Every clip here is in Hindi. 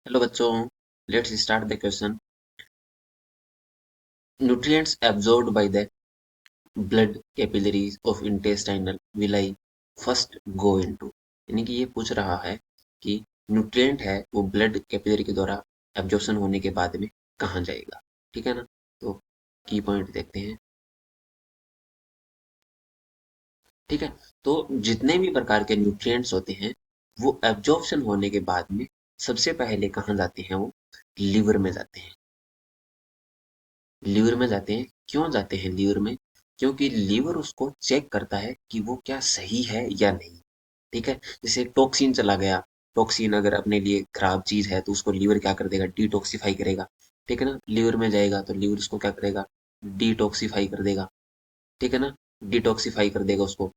हेलो बच्चों, let's start the question. Nutrients absorbed by the blood capillaries of intestinal villi first go into. यानी कि ये पूछ रहा है कि न्यूट्रिएंट है वो ब्लड कैपिलरी के द्वारा एब्जॉर्प्शन होने के बाद में कहाँ जाएगा। ठीक है ना। तो की पॉइंट देखते हैं। ठीक है। तो जितने भी प्रकार के न्यूट्रिएंट्स होते हैं वो एब्जॉर्प्शन होने के बाद में सबसे पहले कहाँ जाते हैं? वो लीवर में जाते हैं। लीवर में जाते हैं। क्यों जाते हैं लीवर में? क्योंकि लीवर उसको चेक करता है कि वो क्या सही है या नहीं। ठीक है। जैसे टॉक्सिन चला गया, टॉक्सिन अगर अपने लिए खराब चीज है तो उसको लीवर क्या कर देगा? डिटॉक्सिफाई करेगा। ठीक है ना। लीवर में जाएगा तो लीवर उसको क्या करेगा? डिटॉक्सिफाई कर देगा। ठीक है ना। डिटॉक्सिफाई कर देगा उसको।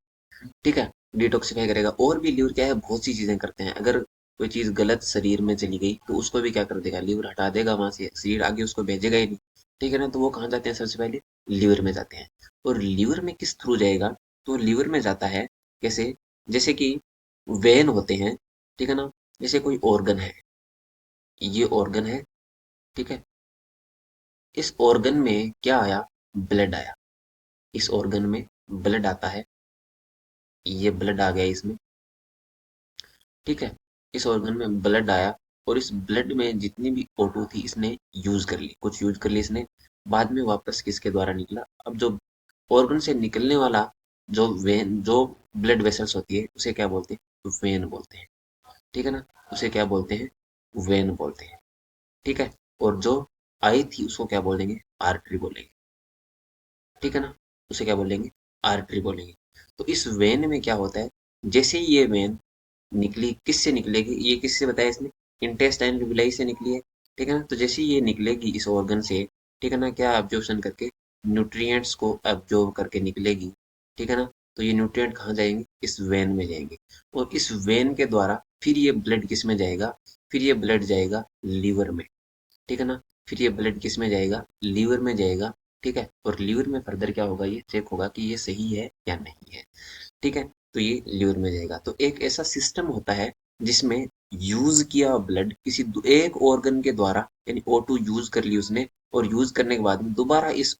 ठीक है। डिटॉक्सिफाई करेगा। और भी लीवर क्या है, बहुत सी चीजें करते हैं। अगर कोई चीज गलत शरीर में चली गई तो उसको भी क्या कर देगा? लीवर हटा देगा वहां से, शरीर आगे उसको भेजेगा ही नहीं। ठीक है ना। तो वो कहाँ जाते हैं? सबसे पहले लीवर में जाते हैं। और लीवर में किस थ्रू जाएगा? तो लीवर में जाता है कैसे? जैसे कि वेन होते हैं। ठीक है ना। जैसे कोई ऑर्गन है, ये ऑर्गन है। ठीक है। इस ऑर्गन में क्या आया? ब्लड आया। इस ऑर्गन में ब्लड आता है। ये ब्लड आ गया इसमें। ठीक है। इस ऑर्गन में ब्लड आया और इस ब्लड में जितनी भी O2 थी इसने यूज कर ली, कुछ यूज कर ली इसने। बाद में वापस किसके द्वारा निकला? अब जो ऑर्गन से निकलने वाला जो वेन, जो ब्लड वेसल्स होती है उसे क्या बोलते हैं? वेन बोलते हैं। ठीक है ना। उसे क्या बोलते हैं? वेन बोलते हैं। ठीक है। और जो आई थी उसको क्या बोलेंगे? आर्टरी बोलेंगे। ठीक है ना। उसे क्या बोलेंगे? आर्टरी बोलेंगे। तो इस वेन में क्या होता है? जैसे ही ये वेन निकली, किससे निकलेगी? ये किससे बताया इसने? इंटेस्टाइन रिविलाई से निकली है। ठीक है ना। तो जैसे ही ये निकलेगी इस ऑर्गन से, ठीक है ना, क्या एब्जॉर्प्शन करके? न्यूट्रिएंट्स को एब्जॉर्ब करके निकलेगी। ठीक है ना। तो ये न्यूट्रिएंट कहाँ जाएंगे? इस वेन में जाएंगे। और इस वेन के द्वारा फिर ये ब्लड किस में जाएगा? फिर ये ब्लड जाएगा लीवर में। ठीक है ना। फिर ये ब्लड किस में जाएगा? लीवर में जाएगा। ठीक है। और लीवर में फर्दर क्या होगा? ये चेक होगा कि ये सही है या नहीं है। ठीक है। तो ये लीवर में जाएगा। तो एक ऐसा सिस्टम होता है जिसमें यूज किया ब्लड किसी एक ऑर्गन के द्वारा, यानी O2 यूज कर ली उसने, और यूज करने के बाद में दोबारा इस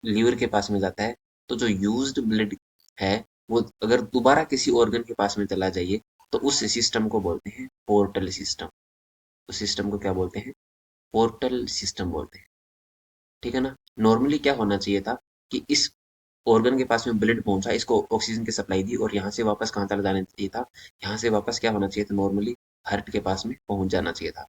लीवर के पास में जाता है। तो जो यूज्ड ब्लड है वो अगर दोबारा किसी ऑर्गन के पास में चला जाइए तो उस सिस्टम को बोलते हैं पोर्टल सिस्टम। उस सिस्टम को क्या बोलते हैं? पोर्टल सिस्टम बोलते हैं। ठीक है ना। नॉर्मली क्या होना चाहिए था कि इस ऑर्गन के पास में ब्लड पहुंचा, इसको ऑक्सीजन की सप्लाई दी और यहाँ से वापस कहाँ चला जाना चाहिए था? यहाँ से वापस क्या होना चाहिए था? नॉर्मली हार्ट के पास में पहुंच जाना चाहिए था।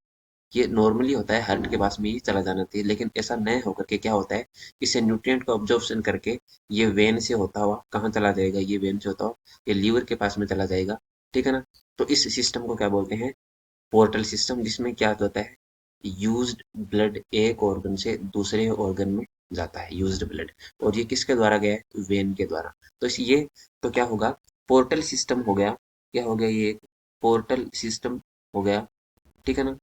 ये नॉर्मली होता है, हार्ट के पास में ही चला जाना चाहिए। लेकिन ऐसा न होकर के क्या होता है? इससे न्यूट्रिएंट को ऑब्जॉर्प्शन करके ये वेन से होता हुआ कहाँ चला जाएगा? ये वेन से होता हुआ ये लीवर के पास में चला जाएगा। ठीक है ना। तो इस सिस्टम को क्या बोलते हैं? Portal system. जिसमें क्या होता है? यूज्ड ब्लड एक ऑर्गन से दूसरे ऑर्गन में जाता है, यूज्ड ब्लड। और ये किसके द्वारा गया है? वेन के द्वारा। तो इस ये तो क्या होगा? पोर्टल सिस्टम हो गया। क्या हो गया? ये एक पोर्टल सिस्टम हो गया। ठीक है ना।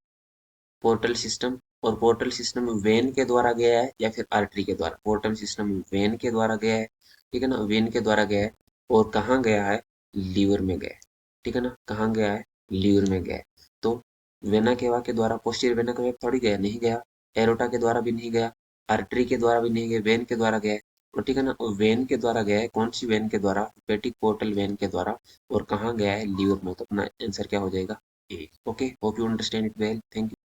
Portal system. और पोर्टल सिस्टम वेन के द्वारा गया है या फिर आर्टरी के द्वारा? पोर्टल सिस्टम वेन के द्वारा गया है। ठीक है ना। वेन के द्वारा गया है। और कहाँ गया है? लीवर में गया है। ठीक है ना। कहाँ गया है? लीवर में गया है। तो वेना केवा के द्वारा पोस्टीरियर वेना केवा थोड़ी गया, नहीं गया। एरोटा के द्वारा भी नहीं गया। आर्टरी के द्वारा भी नहीं गया। वेन के द्वारा गया है। और ठीक है ना। और वेन के द्वारा गया है। कौन सी वेन के द्वारा? हेपेटिक पोर्टल वेन के द्वारा। और कहाँ गया है? लीवर में। तो अपना आंसर क्या हो जाएगा? A. Okay, hope you understand it well. Thank you.